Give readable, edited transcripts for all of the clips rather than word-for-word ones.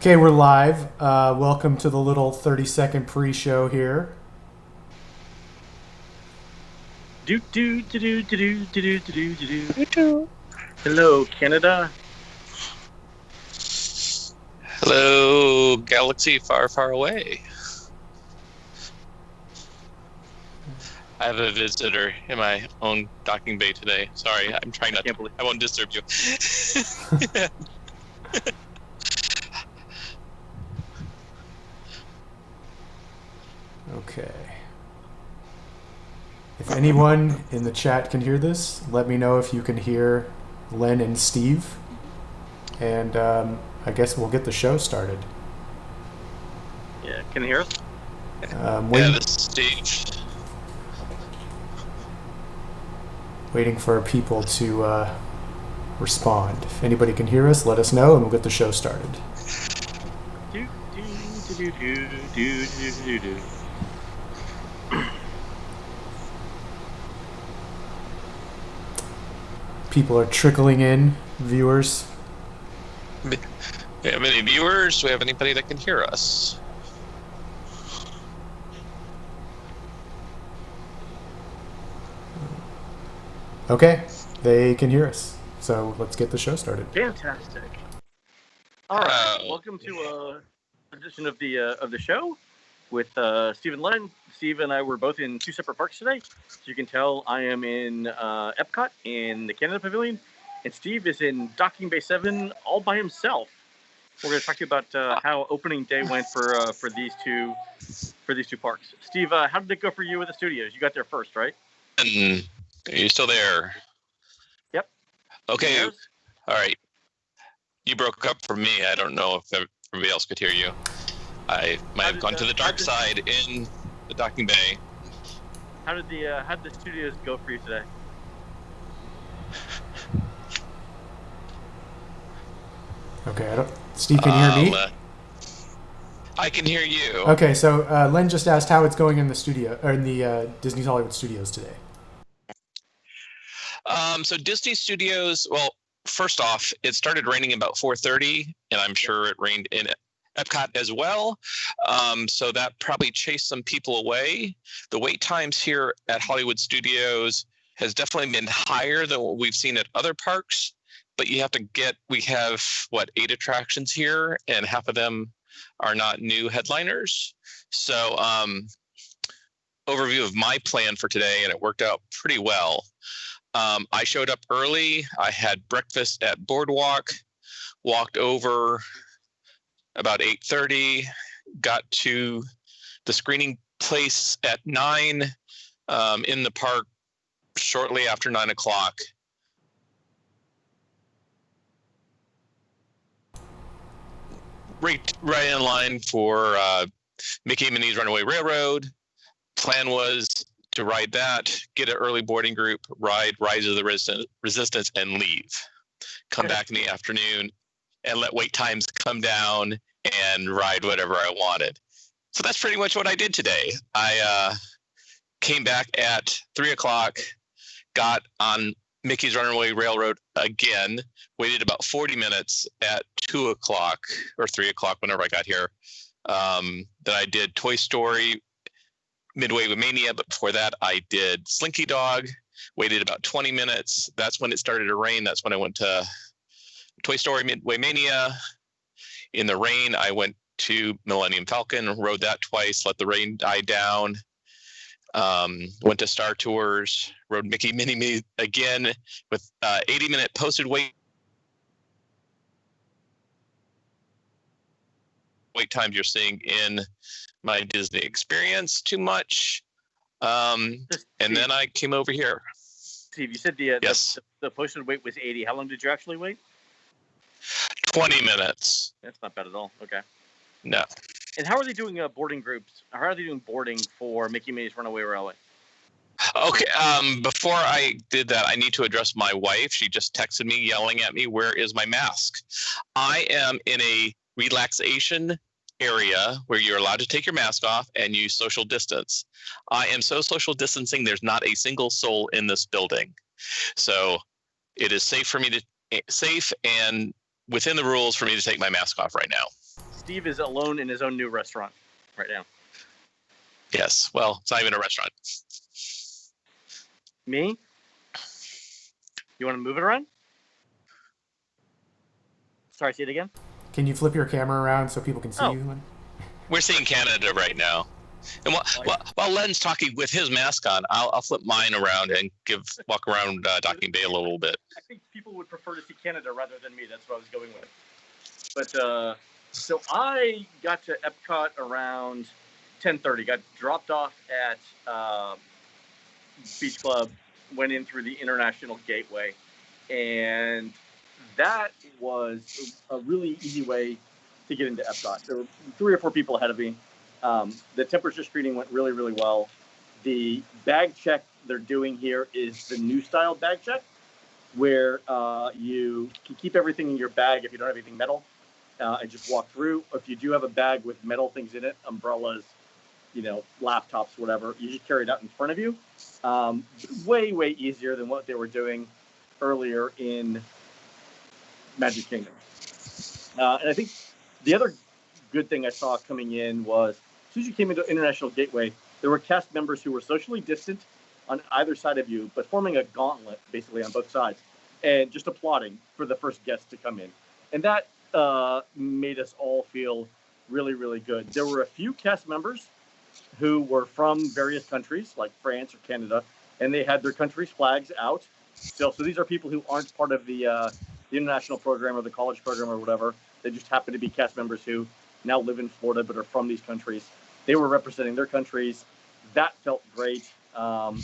Okay, we're live. Welcome to the little 30-second pre-show here. Do do do do do do do do do. Hello, Canada. Hello, galaxy far, far away. I have a visitor in my own docking bay today. Sorry, I'm trying I not to. can't believe. I won't disturb you. Okay. If anyone in the chat can hear this, let me know if you can hear Len and Steve. And I guess we'll get the show started. Yeah, can you hear us? Waiting, The stage. waiting for people to respond. If anybody can hear us, let us know, and we'll get the show started. Do do do do do do do do. People are trickling in, viewers. We have any viewers? Do we have anybody that can hear us? Okay, they can hear us. So let's get the show started. Fantastic. All right, welcome to edition of the show with Steve and Len. Steve and I were both in two separate parks today. So you can tell I am in Epcot in the Canada Pavilion, and Steve is in Docking Bay 7 all by himself. We're going to talk to you about how opening day went for these two parks. Steve, how did it go for you with the studios? You got there first, right? And are you still there? Yep. Okay. All right. You broke up for me. I don't know if everybody else could hear you. I might have gone to the dark side in the docking bay. How did the studios go for you today? Okay, Steve, can you hear me? I can hear you. Okay, so Len just asked how it's going in the studio or in the Disney Hollywood Studios today. So Disney Studios. Well, first off, it started raining about 4:30, and I'm sure it rained in Epcot as well. So that probably chased some people away. The wait times here at Hollywood Studios has definitely been higher than what we've seen at other parks. But you have to we have 8 attractions here, and half of them are not new headliners. So overview of my plan for today, and it worked out pretty well. I showed up early. I had breakfast at Boardwalk, walked over about 8:30, got to the screening place at 9, in the park shortly after 9 o'clock. Right in line for Mickey and Minnie's Runaway Railroad. Plan was to ride that, get an early boarding group, ride Rise of the Resistance, and leave. Come back in the afternoon and let wait times come down and ride whatever I wanted. So that's pretty much what I did today. I came back at 3 o'clock, got on Mickey's Runaway Railroad again, waited about 40 minutes at 2 o'clock or 3 o'clock, whenever I got here. Then I did Toy Story midway with Mania, but before that I did Slinky Dog, waited about 20 minutes. That's when it started to rain. That's when I went to Toy Story Midway Mania. In the rain, I went to Millennium Falcon, rode that twice, let the rain die down. Went to Star Tours, rode Mickey Minnie Me again with 80-minute posted wait times you're seeing in my Disney experience too much. And then I came over here. Steve, you said the posted wait was 80. How long did you actually wait? 20 minutes. That's not bad at all. Okay. No. And how are they doing boarding groups? How are they doing boarding for Mickey Minnie's Runaway Railway? Okay. Before I did that, I need to address my wife. She just texted me yelling at me, "Where is my mask?" I am in a relaxation area where you're allowed to take your mask off and you social distance. I am so social distancing, there's not a single soul in this building. So it is safe and within the rules for me to take my mask off right now. Steve is alone in his own new restaurant right now. Yes. Well, it's not even a restaurant. Me? You want to move it around? Sorry, say it again. Can you flip your camera around so people can see Oh. you, Len? We're seeing Canada right now. And while Len's talking with his mask on, I'll flip mine around and walk around Docking Bay a little bit. I think people would prefer to see Canada rather than me. That's what I was going with. But so I got to Epcot around 10:30. Got dropped off at Beach Club. Went in through the International Gateway, and that was a really easy way to get into Epcot. There were 3 or 4 people ahead of me. The temperature screening went really, really well. The bag check they're doing here is the new style bag check, where you can keep everything in your bag if you don't have anything metal, and just walk through. If you do have a bag with metal things in it, umbrellas, laptops, whatever, you just carry it out in front of you. Way, way easier than what they were doing earlier in Magic Kingdom. And I think the other good thing I saw coming in was, as soon as you came into International Gateway, there were cast members who were socially distant on either side of you, but forming a gauntlet basically on both sides, and just applauding for the first guest to come in. And that made us all feel really, really good. There were a few cast members who were from various countries, like France or Canada, and they had their country's flags out. So these are people who aren't part of the international program or the college program or whatever. They just happen to be cast members who now live in Florida but are from these countries. They were representing their countries. That felt great, and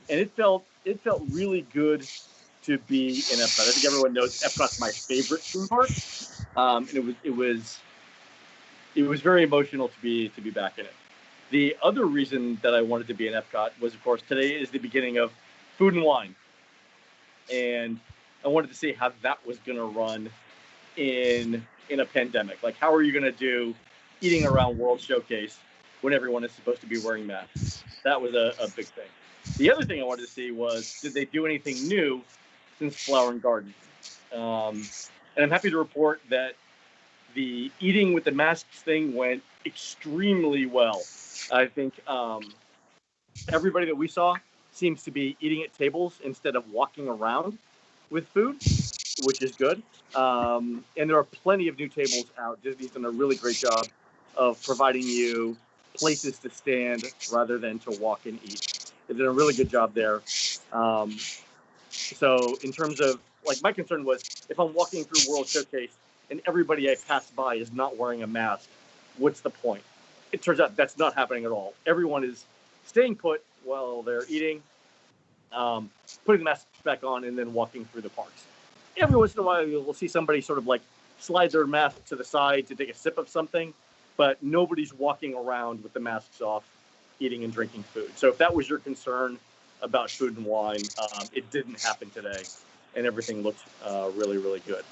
it felt really good to be in Epcot. I think everyone knows Epcot's my favorite theme park, and it was very emotional to be back in it. The other reason that I wanted to be in Epcot was, of course, today is the beginning of Food and Wine, and I wanted to see how that was going to run in a pandemic. Like, how are you going to do eating around World Showcase when everyone is supposed to be wearing masks? That was a big thing. The other thing I wanted to see was, did they do anything new since Flower and Garden? And I'm happy to report that the eating with the masks thing went extremely well. I think everybody that we saw seems to be eating at tables instead of walking around with food, which is good. And there are plenty of new tables out. Disney's done a really great job of providing you places to stand rather than to walk and eat. They did a really good job there. So in terms of, like, my concern was, if I'm walking through World Showcase and everybody I pass by is not wearing a mask, what's the point? It turns out that's not happening at all. Everyone is staying put while they're eating, putting the masks back on, and then walking through the parks. Every once in a while, you'll see somebody sort of like slide their mask to the side to take a sip of something, but nobody's walking around with the masks off, eating and drinking food. So if that was your concern about Food and Wine, it didn't happen today, and everything looked really, really good.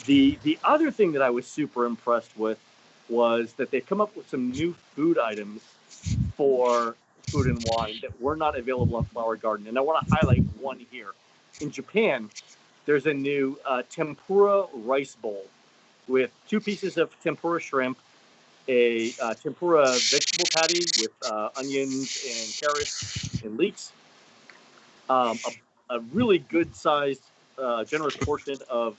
The other thing that I was super impressed with was that they've come up with some new food items for Food and Wine that were not available on Flower Garden, and I want to highlight one here. In Japan, there's a new tempura rice bowl with 2 pieces of tempura shrimp, a tempura vegetable patty with onions and carrots and leeks, a really good-sized, generous portion of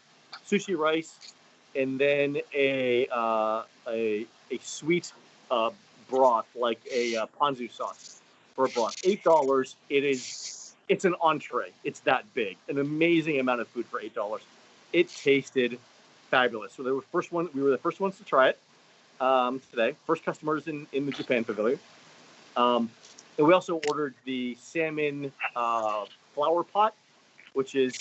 sushi rice, and then a sweet broth, like a ponzu sauce for a broth. $8. It's an entree. It's that big. An amazing amount of food for $8. It tasted fabulous. So we were the first ones to try it today. First customers in the Japan pavilion. And we also ordered the salmon flower pot, which is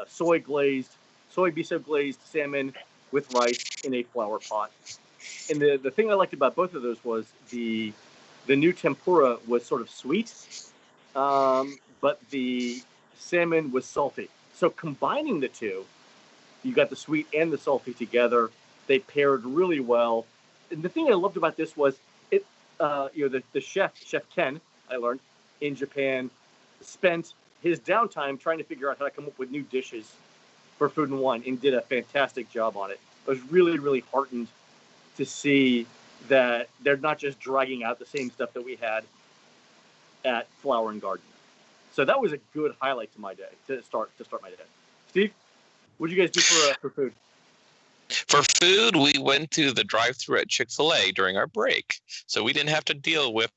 soy miso glazed salmon with rice in a flower pot. And the thing I liked about both of those was the new tempura was sort of sweet, but the salmon was salty. So combining the two, you got the sweet and the salty together. They paired really well. And the thing I loved about this was the chef Ken, I learned, in Japan, spent his downtime trying to figure out how to come up with new dishes for Food and Wine and did a fantastic job on it. I was really, really heartened to see that they're not just dragging out the same stuff that we had at Flower and Garden. So that was a good highlight to my day, to start my day. Steve, what did you guys do for food? For food, we went to the drive-thru at Chick-fil-A during our break, so we didn't have to deal with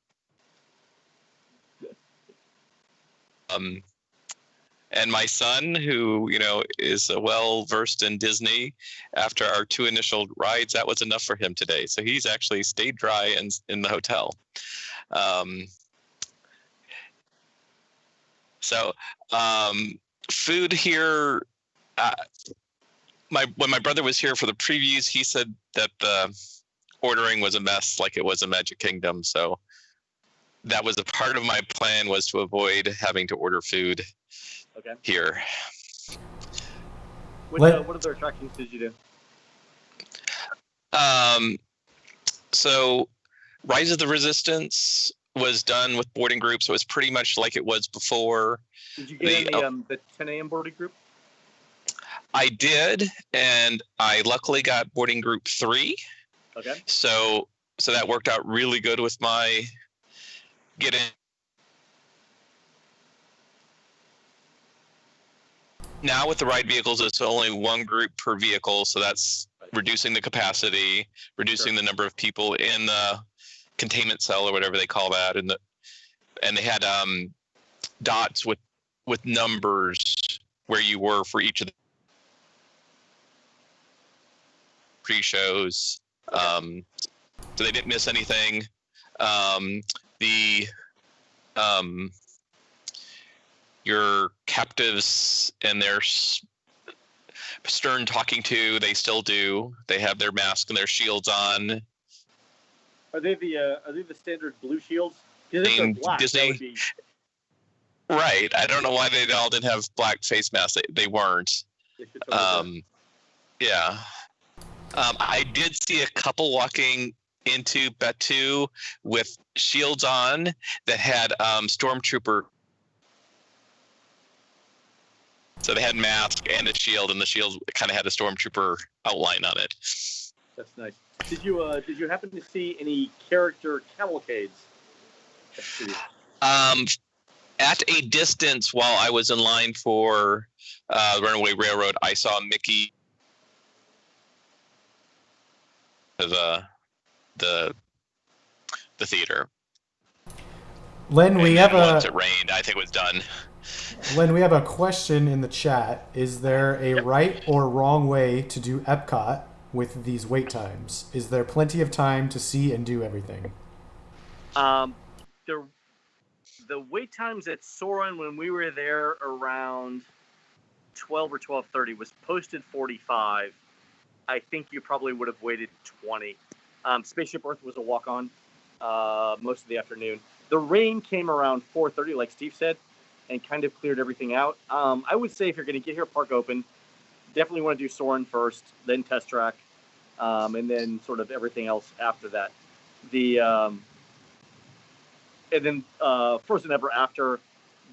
and my son, who is well versed in Disney, after our 2 initial rides, that was enough for him today. So he's actually stayed dry in the hotel. Food here. When my brother was here for the previews, he said that the ordering was a mess, like it was a Magic Kingdom. So that was a part of my plan, was to avoid having to order food here. What other attractions did you do? So Rise of the Resistance was done with boarding groups, so it was pretty much like it was before. Did you get the 10 a.m. boarding group? I did, and I luckily got boarding group 3. Okay. So that worked out really good with my getting. Now with the ride vehicles, it's only 1 group per vehicle, so that's reducing the capacity, reducing the number of people in the containment cell or whatever they call that, and they had dots with numbers where you were for each of the pre-shows, so they didn't miss anything. Your captives and their stern talking to, they still do. They have their mask and their shields on. Are they the standard blue shields? Because if they're black, Disney. that would be... Right. I don't know why they all didn't have black face masks. They weren't. They should totally yeah. I did see a couple walking into Batu with shields on that had stormtrooper. So they had mask and a shield, and the shield kind of had a stormtrooper outline on it. That's nice. Did you happen to see any character cavalcades? At a distance, while I was in line for Runaway Railroad, I saw Mickey. The theater. Len, once it rained, I think it was done. Len, we have a question in the chat. Is there a right or wrong way to do Epcot with these wait times? Is there plenty of time to see and do everything? The wait times at Soarin' when we were there around 12 or 12:30 was posted 45. I think you probably would have waited 20. Spaceship Earth was a walk-on most of the afternoon. The rain came around 4:30, like Steve said, and kind of cleared everything out. I would say if you're going to get here, park open, definitely want to do Soarin' first, then Test Track, and then sort of everything else after that. And then Frozen Ever After,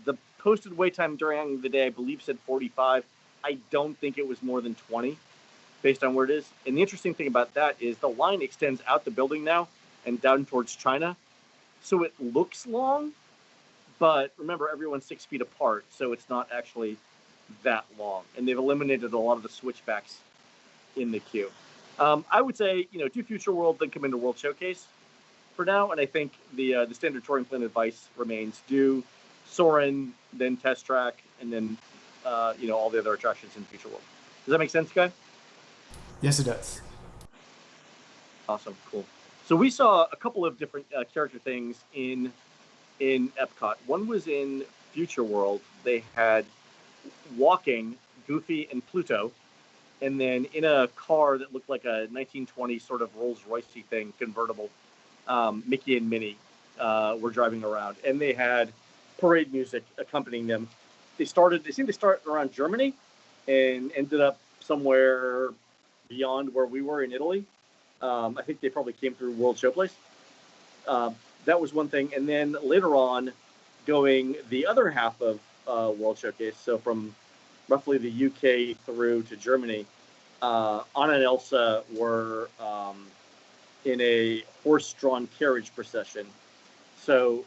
the posted wait time during the day, I believe, said 45. I don't think it was more than 20, based on where it is. And the interesting thing about that is the line extends out the building now and down towards China. So it looks long, but remember, everyone's 6 feet apart, so it's not actually that long. And they've eliminated a lot of the switchbacks in the queue. I would say, do Future World, then come into World Showcase for now. And I think the standard touring plan advice remains: do Soarin', then Test Track, and then all the other attractions in Future World. Does that make sense, Guy? Yes, it does. Awesome, cool. So we saw a couple of different character things in Epcot. One was in Future World. They had walking Goofy and Pluto, and then in a car that looked like a 1920 sort of Rolls-Royce thing, convertible, Mickey and Minnie were driving around, and they had parade music accompanying them. They seemed to start around Germany and ended up somewhere beyond where we were in Italy. I think they probably came through World Showplace. That was one thing. And then later on, going the other half of World Showcase, so from roughly the UK through to Germany, Anna and Elsa were in a horse-drawn carriage procession. So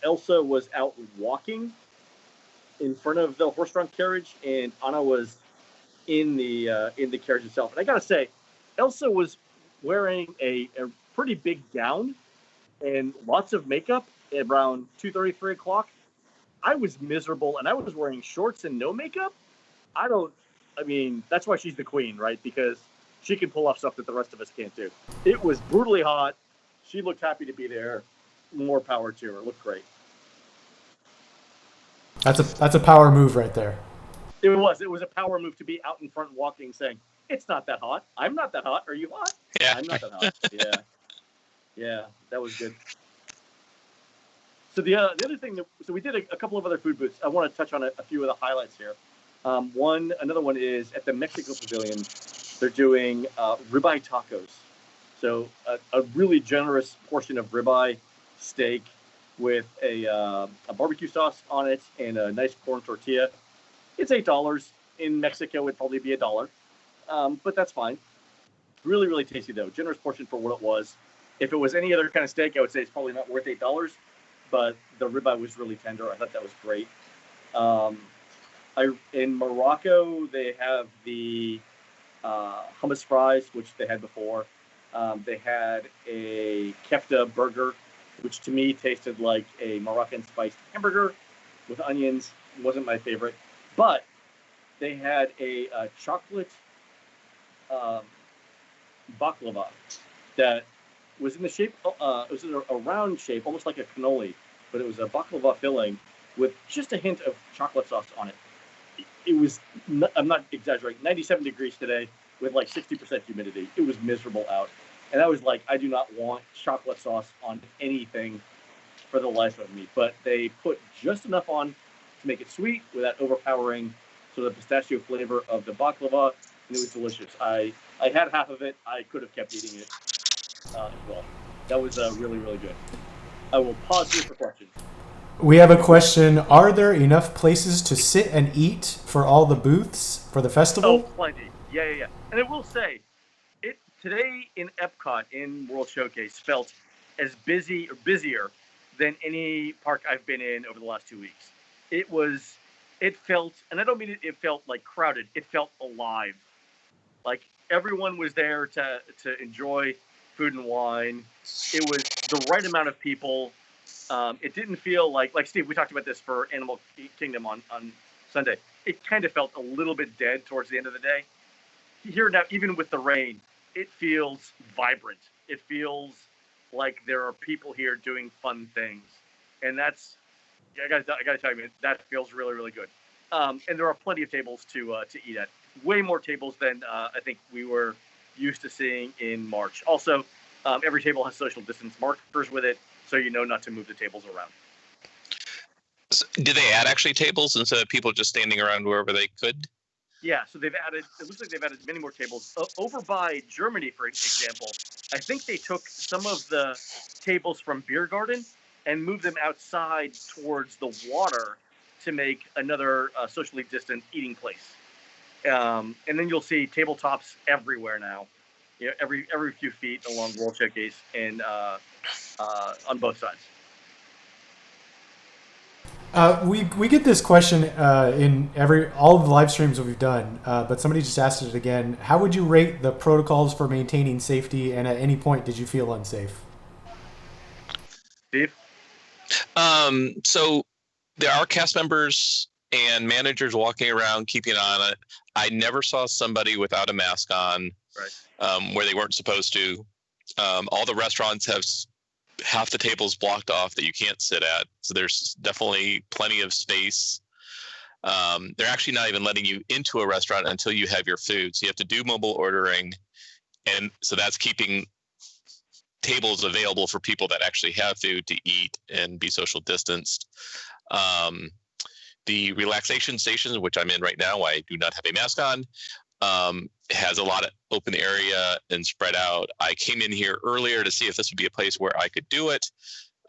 Elsa was out walking in front of the horse-drawn carriage, and Anna was in the carriage itself. And I gotta say, Elsa was wearing a pretty big gown and lots of makeup around 2:30, 3 o'clock. I was miserable, and I was wearing shorts and no makeup. I mean, that's why she's the queen, right? Because she can pull off stuff that the rest of us can't do. It was brutally hot. She looked happy to be there. More power to her. Looked great. That's a power move right there. It was a power move to be out in front walking, saying, "It's not that hot. I'm not that hot. Are you hot? Yeah. I'm not that hot." Yeah, that was good. So the other thing so we did a couple of other food booths. I want to touch on a few of the highlights here. Another one is at the Mexico Pavilion. They're doing ribeye tacos. So a really generous portion of ribeye steak with a barbecue sauce on it and a nice corn tortilla. It's $8. In Mexico, it'd probably be $1, but that's fine. Really, really tasty though. Generous portion for what it was. If it was any other kind of steak, I would say it's probably not worth $8. But the ribeye was really tender. I thought that was great. In Morocco, they have the hummus fries, which they had before. They had a kefta burger, which to me tasted like a Moroccan spiced hamburger with onions. It wasn't my favorite. But they had a chocolate baklava that was in the shape, it was a round shape, almost like a cannoli, but it was a baklava filling with just a hint of chocolate sauce on it. It was, I'm not exaggerating, 97 degrees today with like 60% humidity. It was miserable out. And I was like, I do not want chocolate sauce on anything for the life of me. But they put just enough on to make it sweet without overpowering sort of the pistachio flavor of the baklava, and it was delicious. I had half of it. I could have kept eating it as well. That was really, really good. I will pause here for questions. We have a question. Are there enough places to sit and eat for all the booths for the festival? Oh, plenty. Yeah. And I will say, today in Epcot in World Showcase felt as busy or busier than any park I've been in over the last 2 weeks. It felt, and I don't mean it felt like crowded, it felt alive. Like everyone was there to enjoy food and wine. It was the right amount of people. It didn't feel like Steve, we talked about this for Animal Kingdom on Sunday. It kind of felt a little bit dead towards the end of the day. Here now, even with the rain, it feels vibrant. It feels like there are people here doing fun things. And that's, I gotta tell you, that feels really, really good. And there are plenty of tables to eat at. Way more tables than I think we were used to seeing in March. Also, every table has social distance markers with it, so you know not to move the tables around. So did they add actually tables instead of people just standing around wherever they could? Yeah, so it looks like they've added many more tables. Over by Germany, for example, I think they took some of the tables from Beer Garden and moved them outside towards the water to make another socially distant eating place. And then you'll see tabletops everywhere now, every few feet along World Showcase and on both sides. We get this question in all of the live streams that we've done, but somebody just asked it again. How would you rate the protocols for maintaining safety, and at any point did you feel unsafe? Steve? So there are cast members and managers walking around keeping an eye on it. I never saw somebody without a mask on, right. Where they weren't supposed to. All the restaurants have half the tables blocked off that you can't sit at, so there's definitely plenty of space. They're actually not even letting you into a restaurant until you have your food, so you have to do mobile ordering, and so that's keeping tables available for people that actually have food to eat and be social distanced. The relaxation stations, which I'm in right now, I do not have a mask on, has a lot of open area and spread out. I came in here earlier to see if this would be a place where I could do it.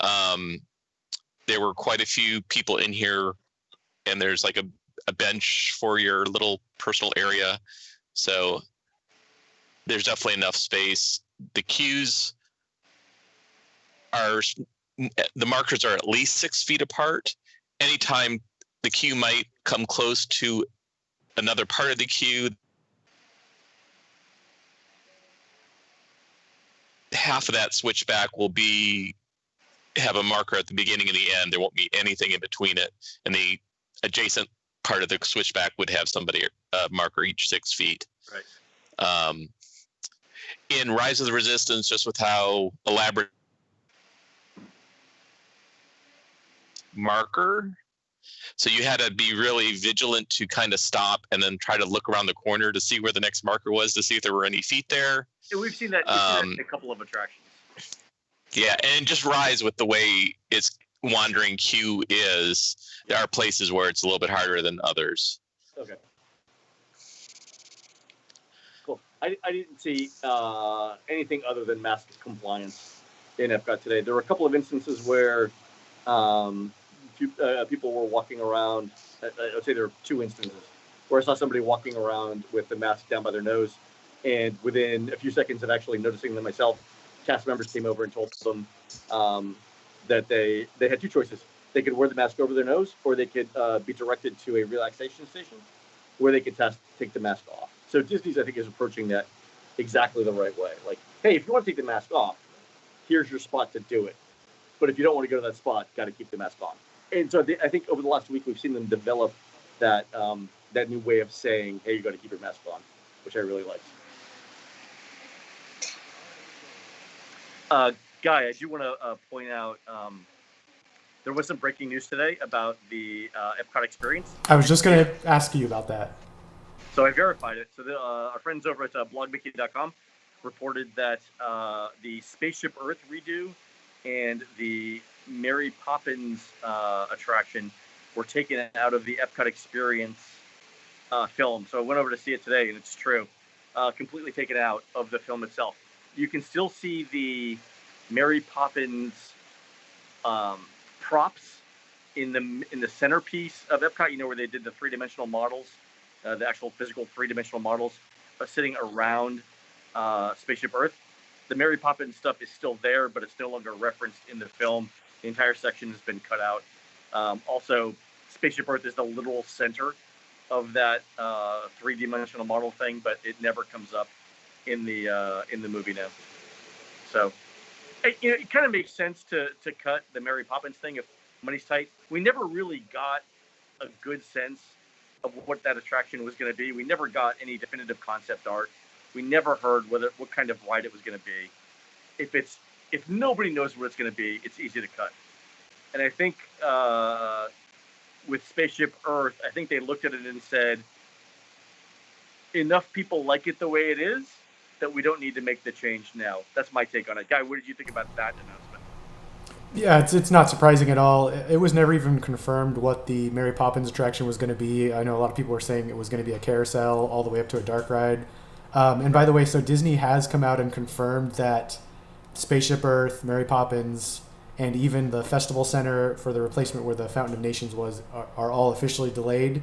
There were quite a few people in here, and there's like a bench for your little personal area. So there's definitely enough space. The queues the markers are at least 6 feet apart. Anytime the queue might come close to another part of the queue, half of that switchback will have a marker at the beginning and the end. There won't be anything in between it. And the adjacent part of the switchback would have somebody marker each 6 feet. Right. In Rise of the Resistance, just with how elaborate marker, so you had to be really vigilant to kind of stop and then try to look around the corner to see where the next marker was to see if there were any feet there. Yeah, we've seen that in a couple of attractions. Yeah, and just Rise, with the way its wandering queue is, there are places where it's a little bit harder than others. Okay. Cool. I didn't see anything other than mask compliance in Epcot today. There were a couple of instances where people were walking around. I would say there were 2 instances where I saw somebody walking around with the mask down by their nose, and within a few seconds of actually noticing them myself, cast members came over and told them that they had 2 choices. They could wear the mask over their nose, or they could be directed to a relaxation station where they could take the mask off. So Disney's, I think, is approaching that exactly the right way. Like, hey, if you want to take the mask off, here's your spot to do it. But if you don't want to go to that spot, got to keep the mask on. And so I think over the last week, we've seen them develop that new way of saying, hey, you got to keep your mask on, which I really like. Guy, I do want to point out there was some breaking news today about the Epcot experience. I was just going to ask you about that. So I verified it. So our friends over at blogmickey.com reported that the Spaceship Earth redo and the Mary Poppins attraction were taken out of the Epcot experience film. So I went over to see it today, and it's true. Completely taken out of the film itself. You can still see the Mary Poppins props in the centerpiece of Epcot. You know, where they did the 3-dimensional models, the actual physical 3-dimensional models sitting around Spaceship Earth. The Mary Poppins stuff is still there, but it's no longer referenced in the film. The entire section has been cut out. Also, Spaceship Earth is the literal center of that 3-dimensional model thing, but it never comes up in the movie now. So it kind of makes sense to cut the Mary Poppins thing if money's tight. We never really got a good sense of what that attraction was going to be. We never got any definitive concept art. We never heard what kind of ride it was going to be. If nobody knows what it's going to be, it's easy to cut. And I think with Spaceship Earth, I think they looked at it and said, enough people like it the way it is that we don't need to make the change now. That's my take on it. Guy, what did you think about that announcement? Yeah, it's not surprising at all. It was never even confirmed what the Mary Poppins attraction was going to be. I know a lot of people were saying it was going to be a carousel all the way up to a dark ride. And by the way, so Disney has come out and confirmed that Spaceship Earth, Mary Poppins, and even the Festival Center for the replacement where the Fountain of Nations was are all officially delayed.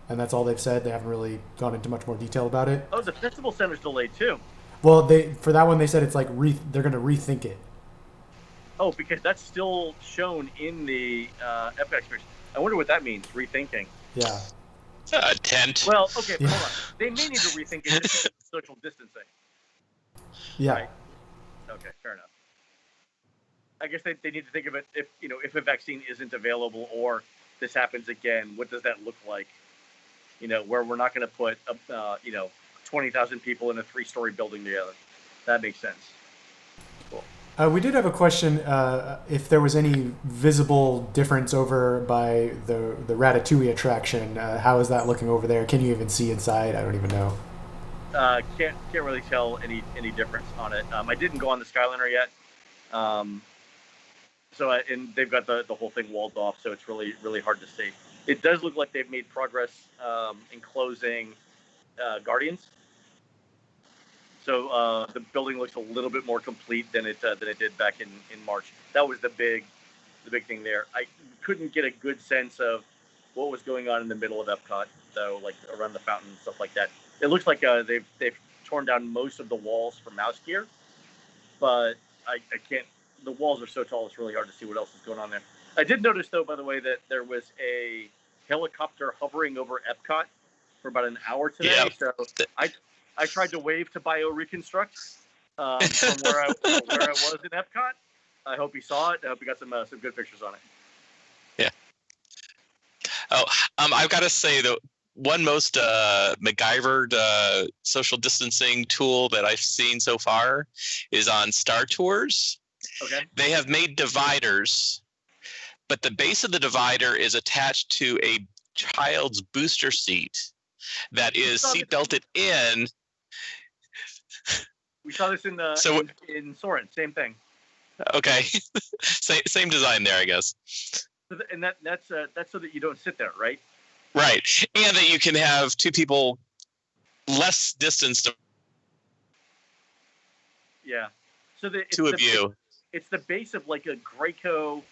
And that's all they've said. They haven't really gone into much more detail about it. Oh, the Festival Center's delayed too. Well, for that one, they said it's like they're going to rethink it. Oh, because that's still shown in the Epcot experience. I wonder what that means, rethinking. Yeah. Tent. Well, okay, but hold on. They may need to rethink it with social distancing. Yeah. Right. Okay, fair enough. I guess they need to think of it if a vaccine isn't available or this happens again, what does that look like? Where we're not going to put 20,000 people in a 3-story building together. That makes sense. Cool. We did have a question if there was any visible difference over by the Ratatouille attraction. How is that looking over there? Can you even see inside? I don't even know. Can't really tell any difference on it. I didn't go on the Skyliner yet. And they've got the whole thing walled off, so it's really, really hard to see. It does look like they've made progress in closing Guardians. So the building looks a little bit more complete than it did back in March. That was the big thing there. I couldn't get a good sense of what was going on in the middle of Epcot, though, like around the fountain and stuff like that. It looks like they've torn down most of the walls for mouse gear, but I can't. The walls are so tall; it's really hard to see what else is going on there. I did notice, though, by the way, that there was a helicopter hovering over Epcot for about an hour today. Yep. So I tried to wave to BioReconstruct from where I was in Epcot. I hope he saw it. I hope he got some good pictures on it. Yeah. Oh, I've got to say the one most MacGyvered social distancing tool that I've seen so far is on Star Tours. Okay. They have made dividers, but the base of the divider is attached to a child's booster seat that is seatbelted in. We saw this in Soarin', same thing. Okay, same design there, I guess. And that's so that you don't sit there, right? Right, and that you can have two people less distanced. Yeah. So two of you. It's the base of like a Graco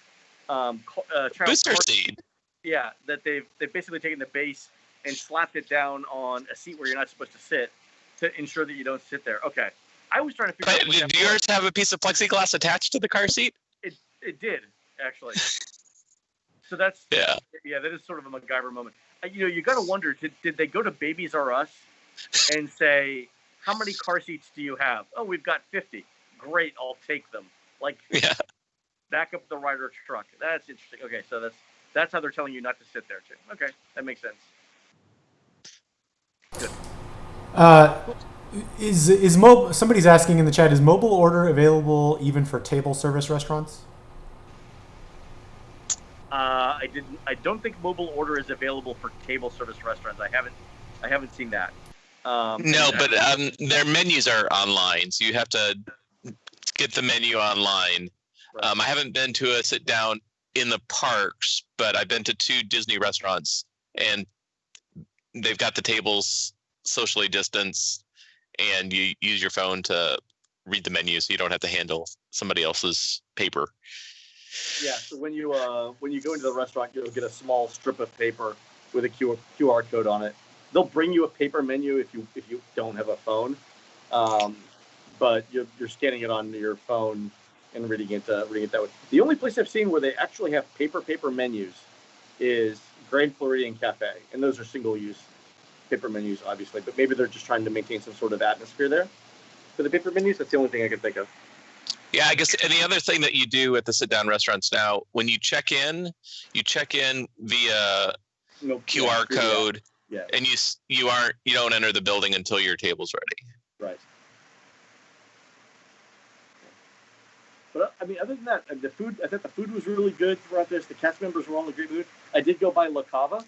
booster seat. Yeah, that they've basically taken the base and slapped it down on a seat where you're not supposed to sit to ensure that you don't sit there. Okay. I was trying to figure out. Did yours have a piece of plexiglass attached to the car seat? It did, actually. So that's that is sort of a MacGyver moment. You got to wonder, did they go to Babies R Us and say, how many car seats do you have? Oh, we've got 50. Great, I'll take them. Like, back up the rider truck. That's interesting. Okay, so that's how they're telling you not to sit there too. Okay, that makes sense. Good. Is mobile? Somebody's asking in the chat. Is mobile order available even for table service restaurants? I don't think mobile order is available for table service restaurants. I haven't seen that. No, but their menus are online, so you have to get the menu online. Right. I haven't been to a sit down in the parks, but I've been to 2 Disney restaurants, and they've got the tables socially distanced, and you use your phone to read the menu, so you don't have to handle somebody else's paper. Yeah. So when you go into the restaurant, you'll get a small strip of paper with a QR code on it. They'll bring you a paper menu if you don't have a phone, but you're scanning it on your phone and reading it that way. The only place I've seen where they actually have paper menus is Grand Floridian Cafe, and those are single-use paper menus, obviously. But maybe they're just trying to maintain some sort of atmosphere there for the paper menus. That's the only thing I can think of. Yeah, I guess. And the other thing that you do at the sit-down restaurants now, when you check in via QR code, and you don't enter the building until your table's ready. Right. But I mean, other than that, the food. I thought the food was really good throughout this. The cast members were all in a great mood. I did go by La Cava,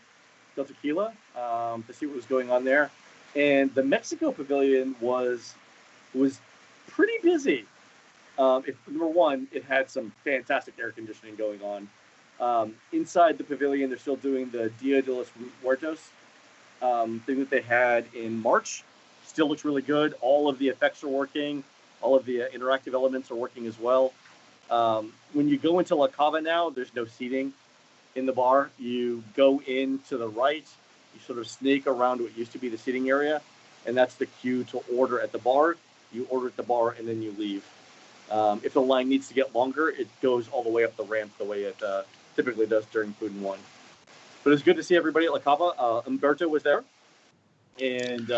Del Tequila, to see what was going on there, and the Mexico Pavilion was pretty busy. Number one, it had some fantastic air conditioning going on. Inside the pavilion, they're still doing the Dia de los Muertos thing that they had in March. Still looks really good. All of the effects are working. All of the interactive elements are working as well. When you go into La Cava now, there's no seating in the bar. You go in to the right. You sort of sneak around what used to be the seating area, and that's the queue to order at the bar. You order at the bar, and then you leave. If the line needs to get longer, it goes all the way up the ramp the way it typically does during Food and Wine. But it's good to see everybody at La Cava. Umberto was there, and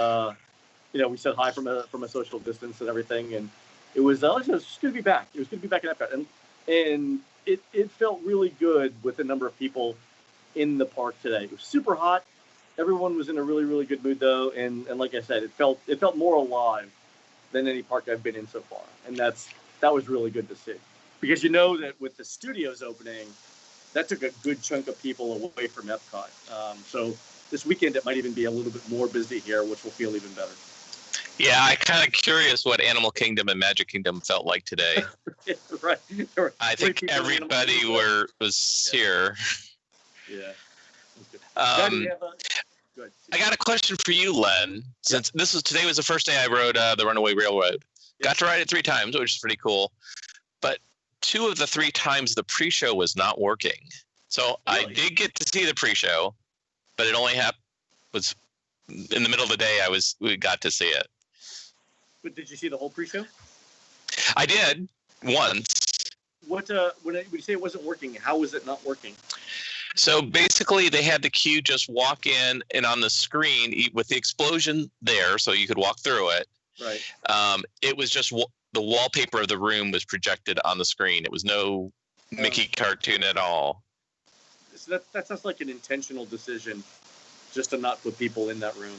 we said hi from a social distance and everything, and it was just good to be back. It was good to be back in Epcot, and it felt really good with the number of people in the park today. It was super hot. Everyone was in a really, really good mood though, and like I said, it felt more alive than any park I've been in so far, and that was really good to see. Because that with the studios opening, that took a good chunk of people away from Epcot. So this weekend it might even be a little bit more busy here, which will feel even better. Yeah, I'm kind of curious what Animal Kingdom and Magic Kingdom felt like today. Right. I think everybody was here. Yeah. I got a question for you, Len. Since today was the first day I rode the Runaway Railroad. Got to ride it 3 times, which is pretty cool. But 2 of the 3 times the pre-show was not working. So really? I did get to see the pre-show. but it only was in the middle of the day. We got to see it. But did you see the whole pre-show? I did once. When you say it wasn't working, how was it not working? So basically, they had the queue just walk in, and on the screen with the explosion there, so you could walk through it. Right. It was just the wallpaper of the room was projected on the screen. It was no Mickey cartoon at all. So that sounds like an intentional decision, just to not put people in that room.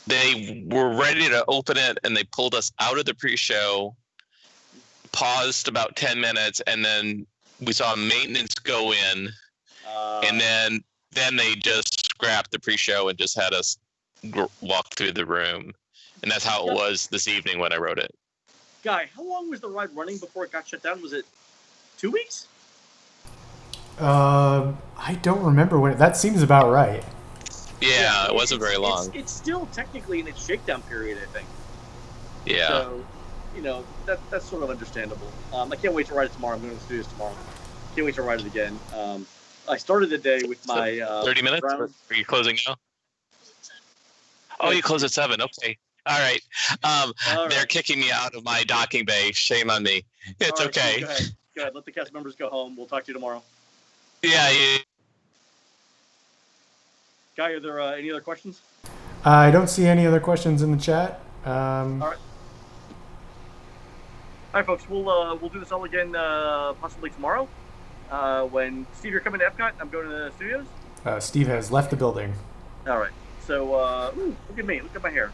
They were ready to open it, and they pulled us out of the pre-show, paused about 10 minutes, and then we saw maintenance go in, and then they just scrapped the pre-show and just had us walk through the room. And that's how it was this evening when I wrote it. Guy, how long was the ride running before it got shut down? Was it 2 weeks? I don't remember when. That seems about right. Yeah, it wasn't very long. It's still technically in its shakedown period, I think. Yeah. So, that's sort of understandable. I can't wait to ride it tomorrow. I'm going to the studios tomorrow. Can't wait to ride it again. I started the day with my 30 minutes? Are you closing now? Oh, you close at 7. Okay. All right. They're kicking me out of my docking bay. Shame on me. It's right, okay. Go ahead. Let the cast members go home. We'll talk to you tomorrow. Yeah. Guy, are there any other questions? I don't see any other questions in the chat. All right. All right, folks. We'll do this all again possibly tomorrow. When Steve, you're coming to Epcot, I'm going to the studios. Steve has left the building. All right. So look at me. Look at my hair.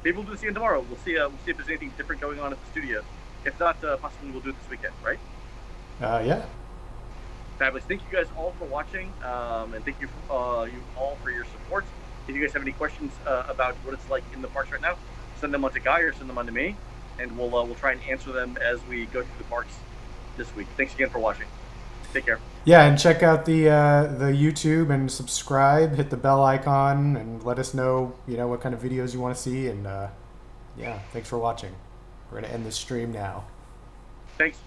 Maybe we'll do this again tomorrow. We'll see if there's anything different going on at the studio. If not, possibly we'll do it this weekend, right? Yeah. Fabulous. Thank you guys all for watching, and thank you all for your support. If you guys have any questions about what it's like in the parks right now, send them on to Guy or send them on to me, and we'll try and answer them as we go through the parks this week. Thanks again for watching. Take care. Yeah, and check out the YouTube and subscribe. Hit the bell icon and let us know what kind of videos you want to see. And yeah, thanks for watching. We're gonna end the stream now. Thanks.